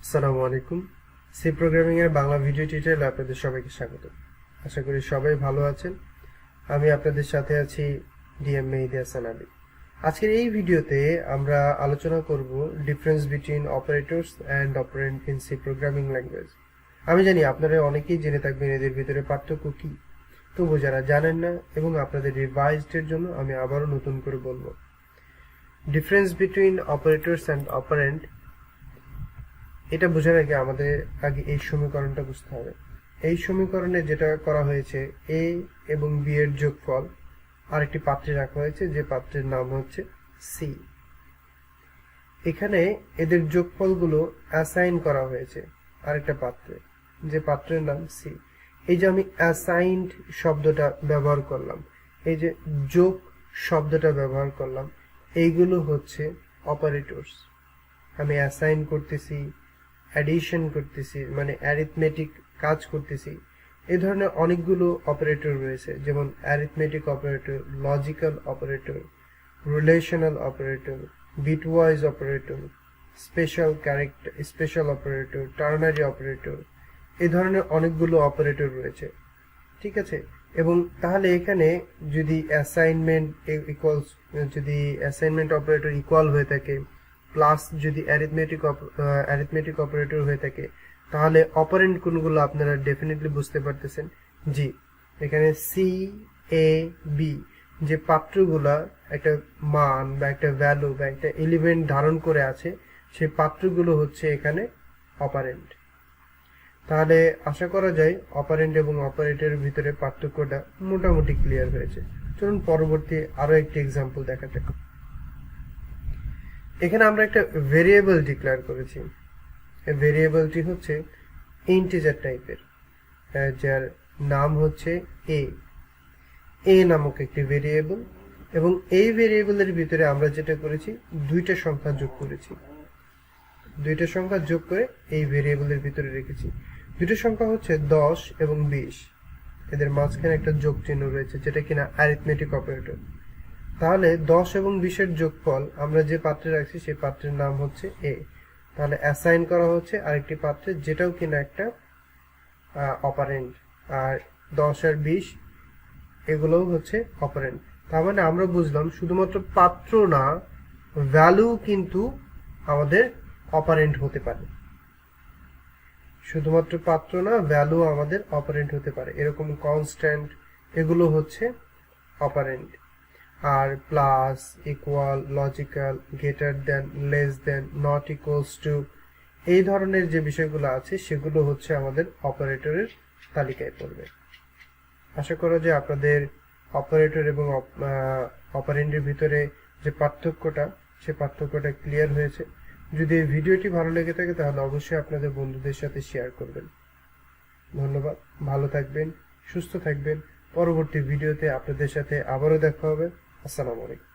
আসসালামু আলাইকুম। C programming এর বাংলা ভিডিও টিউটোরিয়ালে আপনাদের সবাইকে স্বাগত। আশা করি সবাই ভালো আছেন। আমি আপনাদের সাথে আছি ডিএম মেহেদী হাসান আলী। আজকের এই ভিডিওতে আমরা আলোচনা করব difference between operators and operand in C programming language. আমি জানি আপনারা অনেকেই জেনে থাকবেন এদের ভিতরে পার্থক্য কি, তবু যারা জানেন না এবং আপনাদের রিভাইজডের জন্য আমি আবারও নতুন করে বলবো। Difference between operators and operand, এটা বোঝার আগে আমাদের এই সমীকরণটা বুঝতে হবে। এই সমীকরণে যেটা করা হয়েছে, এ এবং বি এর যোগফল আরেকটি পাত্রে রাখা হয়েছে, যে পাত্রের নাম হচ্ছে সি। এখানে এদের যোগফলগুলো অ্যাসাইন করা হয়েছে আরেকটা পাত্রে, যে পাত্রের নাম সি। এই যে আমি অ্যাসাইন্ড শব্দটা ব্যবহার করলাম, এই যে যোগ শব্দটা ব্যবহার করলাম, এইগুলো হচ্ছে অপারেটরস। আমি অ্যাসাইন করতেছি, অ্যাডিশন করতেছি, মানে অ্যারিথমেটিক কাজ করতেছি। এই ধরনের অনেকগুলো অপারেটর রয়েছে, যেমন arithmetic operator, logical operator, relational operator, bitwise operator, special operator, ternary operator. এই ধরনের অনেকগুলো অপারেটর রয়েছে, ঠিক আছে। এবং তাহলে এখানে যদি অ্যাসাইনমেন্ট অপারেটর ইকুয়াল হয়ে থাকে, প্লাস যদি অ্যারিথমেটিক অপারেটর হয়ে থাকে, তাহলে অপারেন্ট কোনগুলো আপনারা ডেফিনেটলি বুঝতে পারতেছেন। জি, এখানে সি, এ, বি যে পাত্রগুলা একটা মান বা একটা ভ্যালু বা একটা এলিমেন্ট ধারণ করে আছে, সেই পাত্রগুলো হচ্ছে এখানে অপারেন্ট। তাহলে আশা করা যায় অপারেন্ট এবং অপারেটরের ভিতরে পার্থক্যটা মোটামুটি ক্লিয়ার হয়েছে। চলুন পরবর্তী আরো একটি এক্সাম্পল দেখা যাক। এখানে আমরা একটা ভেরিয়েবল ডিক্লেয়ার করেছি। এই ভেরিয়েবলটি হচ্ছে ইন্টিজার টাইপের, যার নাম হচ্ছে এ নামক একটি ভেরিয়েবল। এবং এই ভেরিয়েবলের ভিতরে আমরা যেটা করেছি, দুইটা সংখ্যা যোগ করেছি। দুইটা সংখ্যা যোগ করে এই ভেরিয়েবলের ভিতরে রেখেছি। দুটো সংখ্যা হচ্ছে 10 এবং 20। এদের মাঝখানে একটা যোগ চিহ্ন রয়েছে, যেটা কিনা অ্যারিথমেটিক অপারেটর। তাহলে 10 এবং 20 এর যোগফল আমরা যে পাত্রে রাখছি, সেই পাত্রের নাম হচ্ছে এ। তাহলে অ্যাসাইন করা হচ্ছে আরেকটি পাত্রে, যেটাও কিনা একটা অপারেন্ট। আর 10 আর 20 এগুলোও হচ্ছে অপারেন্ট। তার মানে আমরা বুঝলাম শুধুমাত্র পাত্র না, ভ্যালু কিন্তু আমাদের অপারেন্ট হতে পারে। শুধুমাত্র পাত্র না, ভ্যালু আমাদের অপারেন্ট হতে পারে। এরকম কনস্ট্যান্ট, এগুলো হচ্ছে অপারেন্ট। আর plus, equal, logical, greater than, less than, not equals to, এই ধরনের যে বিষয়গুলো আছে, সেগুলো হচ্ছে আমাদের অপারেটরের তালিকায় পড়বে। আশা করা যায় আপনাদের অপারেটর এবং অপারেন্টের ভিতরে যে পার্থক্যটা, সে পার্থক্যটা ক্লিয়ার হয়েছে। যদি এই ভিডিওটি ভালো লেগে থাকে, তাহলে অবশ্যই আপনাদের বন্ধুদের সাথে শেয়ার করবেন। ধন্যবাদ, ভালো থাকবেন, সুস্থ থাকবেন। পরবর্তী ভিডিওতে আপনাদের সাথে আবারও দেখা হবে। আসসালামু আলাইকুম।